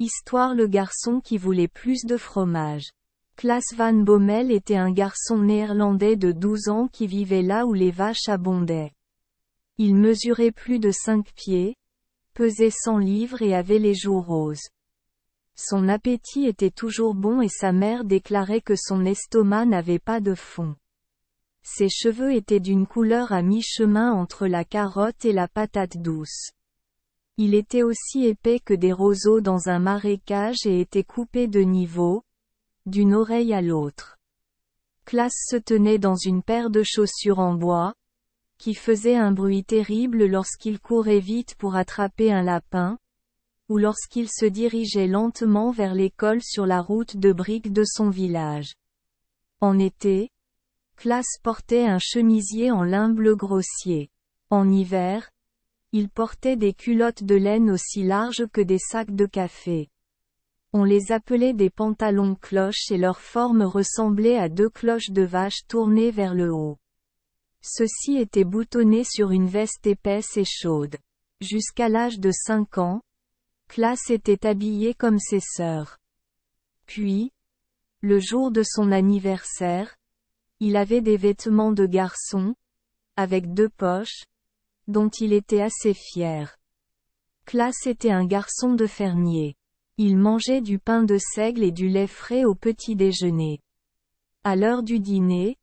Histoire: le garçon qui voulait plus de fromage. Klaas van Bommel était un garçon néerlandais de 12 ans qui vivait là où les vaches abondaient. Il mesurait plus de 5 pieds, pesait 100 livres et avait les joues roses. Son appétit était toujours bon et sa mère déclarait que son estomac n'avait pas de fond. Ses cheveux étaient d'une couleur à mi-chemin entre la carotte et la patate douce. Il était aussi épais que des roseaux dans un marécage et était coupé de niveau, d'une oreille à l'autre. Klaas se tenait dans une paire de chaussures en bois, qui faisait un bruit terrible lorsqu'il courait vite pour attraper un lapin, ou lorsqu'il se dirigeait lentement vers l'école sur la route de briques de son village. En été, Klaas portait un chemisier en lin bleu grossier. En hiver, il portait des culottes de laine aussi larges que des sacs de café. On les appelait des pantalons cloches et leur forme ressemblait à 2 cloches de vache tournées vers le haut. Ceux-ci étaient boutonnés sur une veste épaisse et chaude. Jusqu'à l'âge de 5 ans, Klaas était habillé comme ses sœurs. Puis, le jour de son anniversaire, il avait des vêtements de garçon, avec 2 poches, dont il était assez fier. Klaas était un garçon de fermier. Il mangeait du pain de seigle et du lait frais au petit déjeuner. À l'heure du dîner,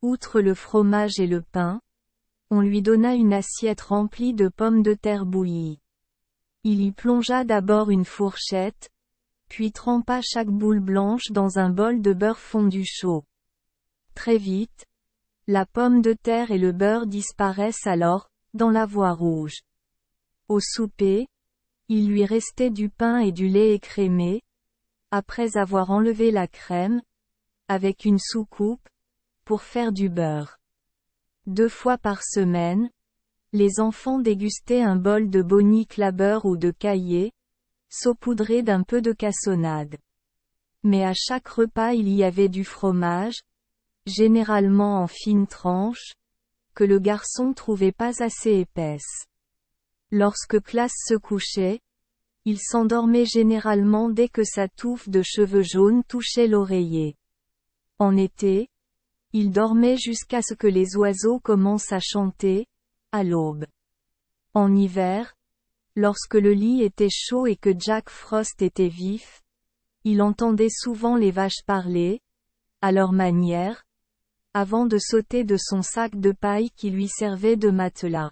outre le fromage et le pain, on lui donna une assiette remplie de pommes de terre bouillies. Il y plongea d'abord une fourchette, puis trempa chaque boule blanche dans un bol de beurre fondu chaud. Très vite, la pomme de terre et le beurre disparaissent alors, dans la voie rouge. Au souper, il lui restait du pain et du lait écrémé, après avoir enlevé la crème, avec une soucoupe, pour faire du beurre. 2 fois par semaine, les enfants dégustaient un bol de boni clabber ou de caillé, saupoudré d'un peu de cassonade. Mais à chaque repas il y avait du fromage, généralement en fines tranches, que le garçon trouvait pas assez épaisses. Lorsque Klaas se couchait, il s'endormait généralement dès que sa touffe de cheveux jaunes touchait l'oreiller. En été, il dormait jusqu'à ce que les oiseaux commencent à chanter, à l'aube. En hiver, lorsque le lit était chaud et que Jack Frost était vif, il entendait souvent les vaches parler, à leur manière, avant de sauter de son sac de paille qui lui servait de matelas.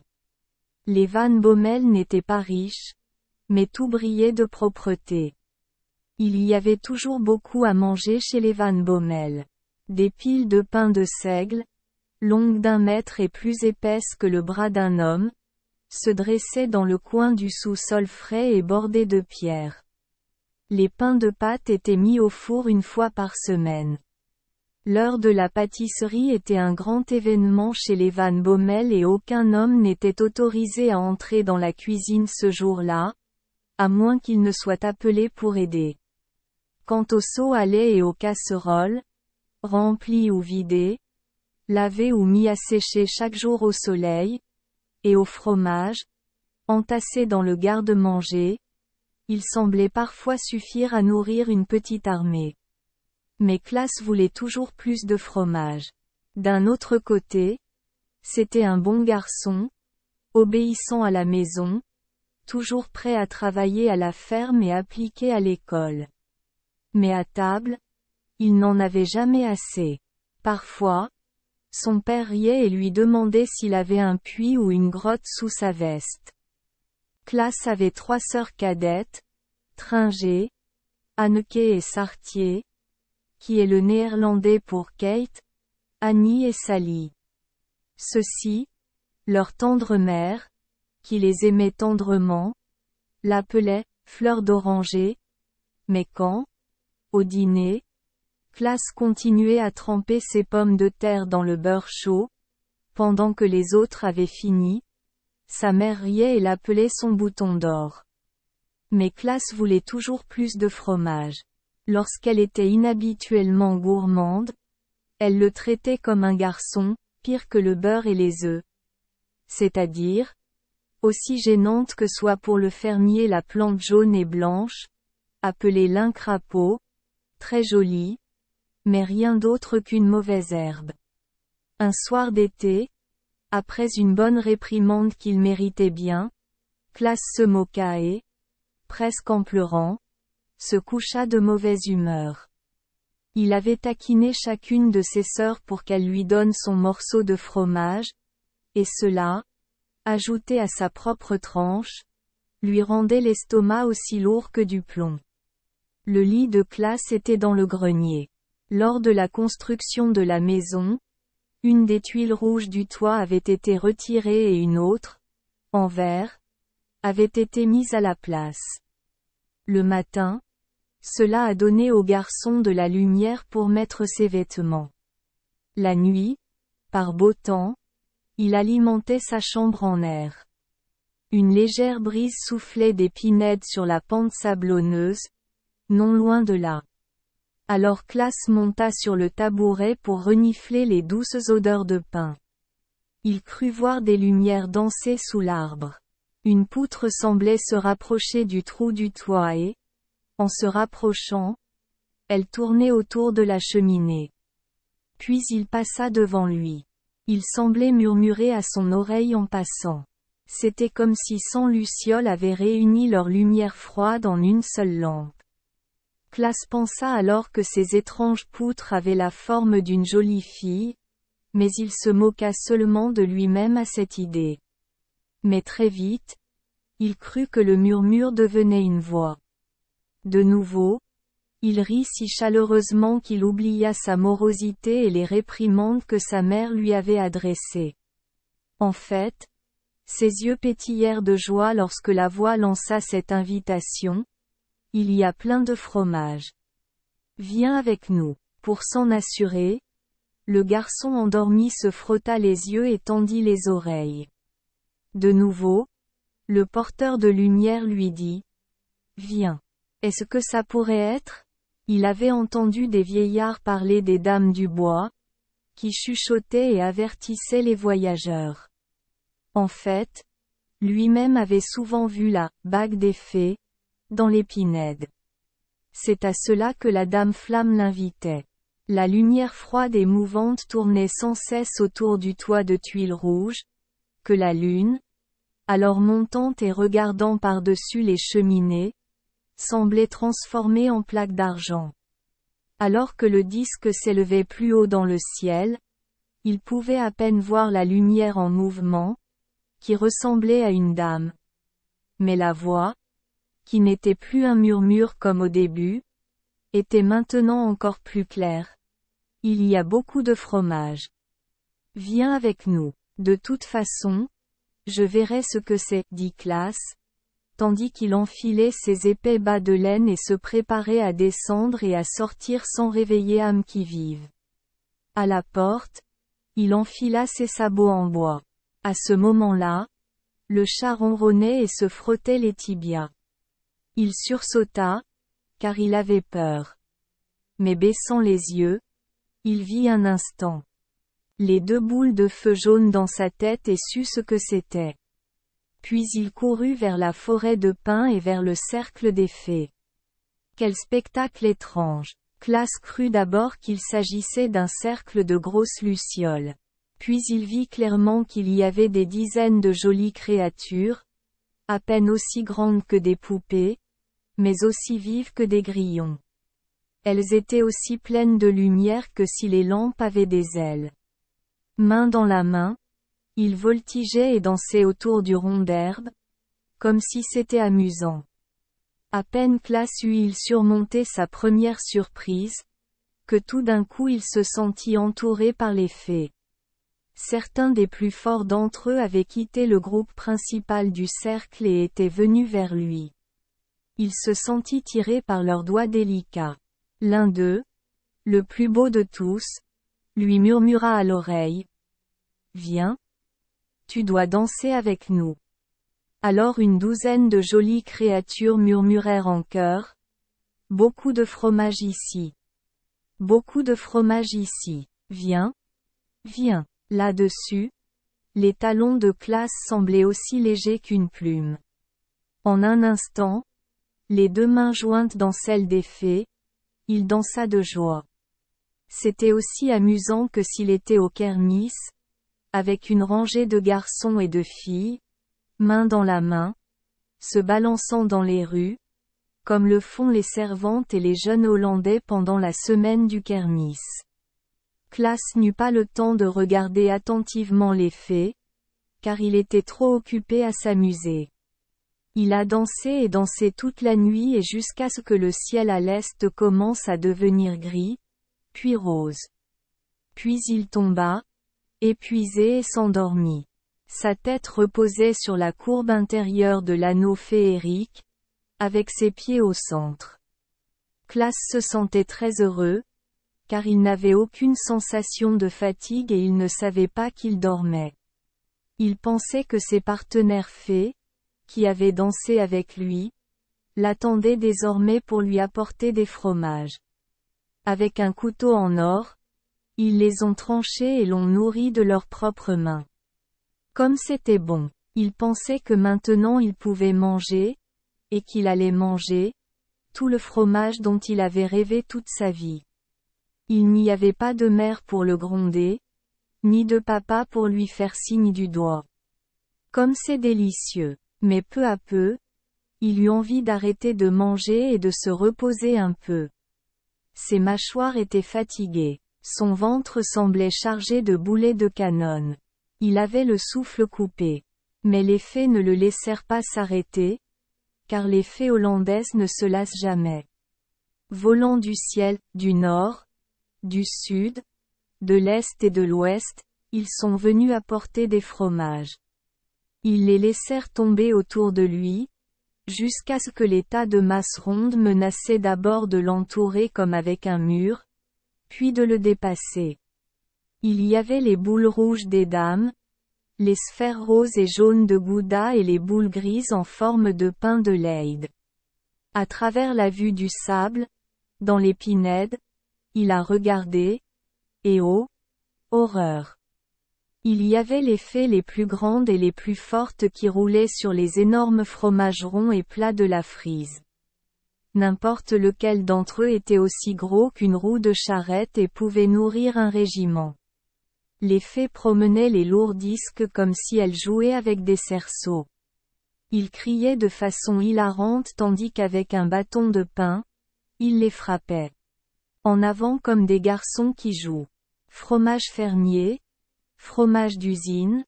Les Van Bommel n'étaient pas riches, mais tout brillait de propreté. Il y avait toujours beaucoup à manger chez les Van Bommel. Des piles de pain de seigle, longues d'1 mètre et plus épaisses que le bras d'un homme, se dressaient dans le coin du sous-sol frais et bordé de pierres. Les pains de pâte étaient mis au four 1 fois par semaine. L'heure de la pâtisserie était un grand événement chez les Van Bommel et aucun homme n'était autorisé à entrer dans la cuisine ce jour-là, à moins qu'il ne soit appelé pour aider. Quant aux seaux à lait et aux casseroles, remplies ou vidées, lavées ou mis à sécher chaque jour au soleil, et au fromage, entassé dans le garde-manger, il semblait parfois suffire à nourrir une petite armée. Mais Klaas voulait toujours plus de fromage. D'un autre côté, c'était un bon garçon, obéissant à la maison, toujours prêt à travailler à la ferme et appliqué à l'école. Mais à table, il n'en avait jamais assez. Parfois, son père riait et lui demandait s'il avait un puits ou une grotte sous sa veste. Klaas avait 3 sœurs cadettes, Tringé, Anneke et Sartier, qui est le néerlandais pour Kate, Annie et Sally. Ceux-ci, leur tendre mère, qui les aimait tendrement, l'appelaient Fleur d'oranger, mais quand, au dîner, Klaas continuait à tremper ses pommes de terre dans le beurre chaud, pendant que les autres avaient fini, sa mère riait et l'appelait son bouton d'or. Mais Klaas voulait toujours plus de fromage. Lorsqu'elle était inhabituellement gourmande, elle le traitait comme un garçon, pire que le beurre et les œufs. C'est-à-dire, aussi gênante que soit pour le fermier la plante jaune et blanche, appelé lin crapaud, très joli, mais rien d'autre qu'une mauvaise herbe. Un soir d'été, après une bonne réprimande qu'il méritait bien, Klaas se moqua et, presque en pleurant, se coucha de mauvaise humeur. Il avait taquiné chacune de ses sœurs pour qu'elle lui donne son morceau de fromage, et cela, ajouté à sa propre tranche, lui rendait l'estomac aussi lourd que du plomb. Le lit de Klaas était dans le grenier. Lors de la construction de la maison, une des tuiles rouges du toit avait été retirée et une autre, en verre, avait été mise à la place. Le matin, cela a donné au garçon de la lumière pour mettre ses vêtements. La nuit, par beau temps, il alimentait sa chambre en air. Une légère brise soufflait des pinèdes sur la pente sablonneuse, non loin de là. Alors Klaas monta sur le tabouret pour renifler les douces odeurs de pin. Il crut voir des lumières danser sous l'arbre. Une poutre semblait se rapprocher du trou du toit et, en se rapprochant, elle tournait autour de la cheminée. Puis il passa devant lui. Il semblait murmurer à son oreille en passant. C'était comme si 100 lucioles avaient réuni leur lumière froide en une seule lampe. Klaas pensa alors que ces étranges poutres avaient la forme d'une jolie fille, mais il se moqua seulement de lui-même à cette idée. Mais très vite, il crut que le murmure devenait une voix. De nouveau, il rit si chaleureusement qu'il oublia sa morosité et les réprimandes que sa mère lui avait adressées. En fait, ses yeux pétillèrent de joie lorsque la voix lança cette invitation. Il y a plein de fromage. Viens avec nous. Pour s'en assurer, le garçon endormi se frotta les yeux et tendit les oreilles. De nouveau, le porteur de lumière lui dit « Viens. Est-ce que ça pourrait être ?» Il avait entendu des vieillards parler des dames du bois, qui chuchotaient et avertissaient les voyageurs. En fait, lui-même avait souvent vu la « bague des fées » dans les pinèdes. C'est à cela que la dame Flamme l'invitait. La lumière froide et mouvante tournait sans cesse autour du toit de tuiles rouges, que la lune, alors montante et regardant par-dessus les cheminées, semblait transformer en plaques d'argent. Alors que le disque s'élevait plus haut dans le ciel, il pouvait à peine voir la lumière en mouvement, qui ressemblait à une dame. Mais la voix, qui n'était plus un murmure comme au début, était maintenant encore plus claire. Il y a beaucoup de fromage. Viens avec nous. De toute façon, je verrai ce que c'est, dit Klaas, tandis qu'il enfilait ses épais bas de laine et se préparait à descendre et à sortir sans réveiller âme qui vive. À la porte, il enfila ses sabots en bois. À ce moment-là, le chat ronronnait et se frottait les tibias. Il sursauta, car il avait peur. Mais baissant les yeux, il vit un instant les 2 boules de feu jaune dans sa tête et sut ce que c'était. Puis il courut vers la forêt de pins et vers le cercle des fées. Quel spectacle étrange! Klaas crut d'abord qu'il s'agissait d'un cercle de grosses lucioles. Puis il vit clairement qu'il y avait des dizaines de jolies créatures, à peine aussi grandes que des poupées, mais aussi vives que des grillons. Elles étaient aussi pleines de lumière que si les lampes avaient des ailes. Main dans la main, il voltigeait et dansait autour du rond d'herbe, comme si c'était amusant. À peine Klaas eut-il surmonté sa première surprise, que tout d'un coup il se sentit entouré par les fées. Certains des plus forts d'entre eux avaient quitté le groupe principal du cercle et étaient venus vers lui. Il se sentit tiré par leurs doigts délicats. L'un d'eux, le plus beau de tous, lui murmura à l'oreille. « Viens. Tu dois danser avec nous. » Alors une douzaine de jolies créatures murmurèrent en chœur. « Beaucoup de fromage ici. Beaucoup de fromage ici. Viens. Viens. » Là-dessus, les talons de Klaas semblaient aussi légers qu'une plume. En un instant, Les deux mains jointes dans celles des fées, il dansa de joie. C'était aussi amusant que s'il était au kermiss, avec une rangée de garçons et de filles, main dans la main, se balançant dans les rues, comme le font les servantes et les jeunes Hollandais pendant la semaine du kermiss. Klaas n'eut pas le temps de regarder attentivement les fées, car il était trop occupé à s'amuser. Il a dansé et dansé toute la nuit et jusqu'à ce que le ciel à l'est commence à devenir gris, puis rose. Puis il tomba, épuisé et s'endormit. Sa tête reposait sur la courbe intérieure de l'anneau féerique, avec ses pieds au centre. Klaas se sentait très heureux, car il n'avait aucune sensation de fatigue et il ne savait pas qu'il dormait. Il pensait que ses partenaires fées, qui avaient dansé avec lui, l'attendaient désormais pour lui apporter des fromages. Avec un couteau en or, ils les ont tranchés et l'ont nourri de leurs propres mains. Comme c'était bon, il pensait que maintenant il pouvait manger, et qu'il allait manger, tout le fromage dont il avait rêvé toute sa vie. Il n'y avait pas de mère pour le gronder, ni de papa pour lui faire signe du doigt. Comme c'est délicieux. Mais peu à peu, il eut envie d'arrêter de manger et de se reposer un peu. Ses mâchoires étaient fatiguées. Son ventre semblait chargé de boulets de canon. Il avait le souffle coupé. Mais les fées ne le laissèrent pas s'arrêter, car les fées hollandaises ne se lassent jamais. Volant du ciel, du nord, du sud, de l'est et de l'ouest, ils sont venus apporter des fromages. Ils les laissèrent tomber autour de lui, jusqu'à ce que les tas de masse ronde menaçaient d'abord de l'entourer comme avec un mur, puis de le dépasser. Il y avait les boules rouges des dames, les sphères roses et jaunes de Gouda et les boules grises en forme de pain de Leyde. À travers la vue du sable, dans les pinèdes, il a regardé, et oh, horreur! Il y avait les fées les plus grandes et les plus fortes qui roulaient sur les énormes fromages ronds et plats de la frise. N'importe lequel d'entre eux était aussi gros qu'une roue de charrette et pouvait nourrir un régiment. Les fées promenaient les lourds disques comme si elles jouaient avec des cerceaux. Ils criaient de façon hilarante tandis qu'avec un bâton de pain, ils les frappaient. En avant comme des garçons qui jouent. Fromage fermier, fromage d'usine,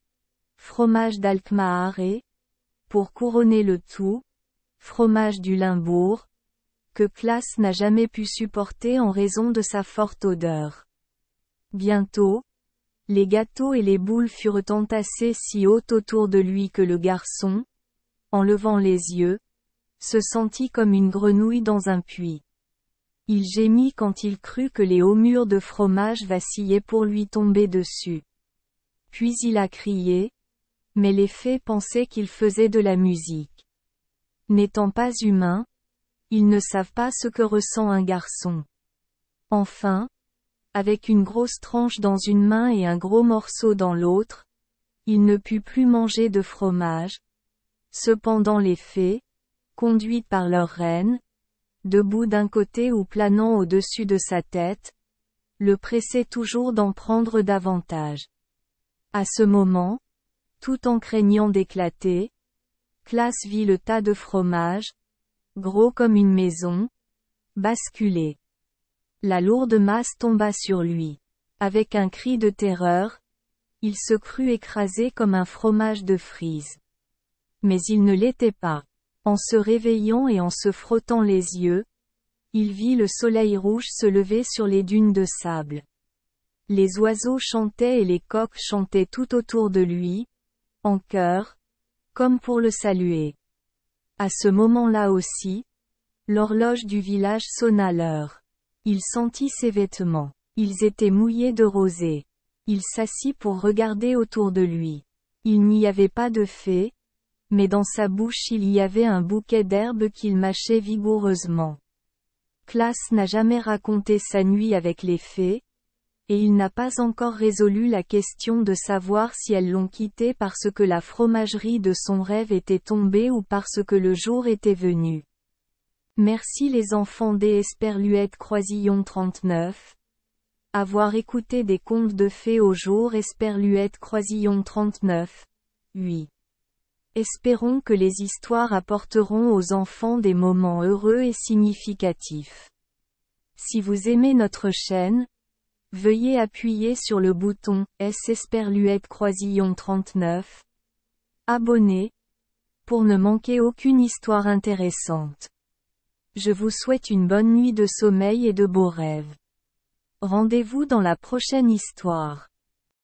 fromage d'Alkmaar et, pour couronner le tout, fromage du Limbourg, que Klaas n'a jamais pu supporter en raison de sa forte odeur. Bientôt, les gâteaux et les boules furent entassés si haut autour de lui que le garçon, en levant les yeux, se sentit comme une grenouille dans un puits. Il gémit quand il crut que les hauts murs de fromage vacillaient pour lui tomber dessus. Puis il a crié, mais les fées pensaient qu'il faisait de la musique. N'étant pas humains, ils ne savent pas ce que ressent un garçon. Enfin, avec une grosse tranche dans une main et un gros morceau dans l'autre, il ne put plus manger de fromage. Cependant les fées, conduites par leur reine, debout d'un côté ou planant au-dessus de sa tête, le pressaient toujours d'en prendre davantage. À ce moment, tout en craignant d'éclater, Klaas vit le tas de fromage, gros comme une maison, basculer. La lourde masse tomba sur lui. Avec un cri de terreur, il se crut écrasé comme un fromage de frise. Mais il ne l'était pas. En se réveillant et en se frottant les yeux, il vit le soleil rouge se lever sur les dunes de sable. Les oiseaux chantaient et les coqs chantaient tout autour de lui, en chœur, comme pour le saluer. À ce moment-là aussi, l'horloge du village sonna l'heure. Il sentit ses vêtements. Ils étaient mouillés de rosée. Il s'assit pour regarder autour de lui. Il n'y avait pas de fée, mais dans sa bouche il y avait un bouquet d'herbes qu'il mâchait vigoureusement. Klaas n'a jamais raconté sa nuit avec les fées, et il n'a pas encore résolu la question de savoir si elles l'ont quitté parce que la fromagerie de son rêve était tombée ou parce que le jour était venu. Merci les enfants des Esperluette Croisillon 39. Avoir écouté des contes de fées au jour Esperluette Croisillon 39. Oui. Espérons que les histoires apporteront aux enfants des moments heureux et significatifs. Si vous aimez notre chaîne, veuillez appuyer sur le bouton S Esperluette Croisillon 39. Abonner, pour ne manquer aucune histoire intéressante. Je vous souhaite une bonne nuit de sommeil et de beaux rêves. Rendez-vous dans la prochaine histoire.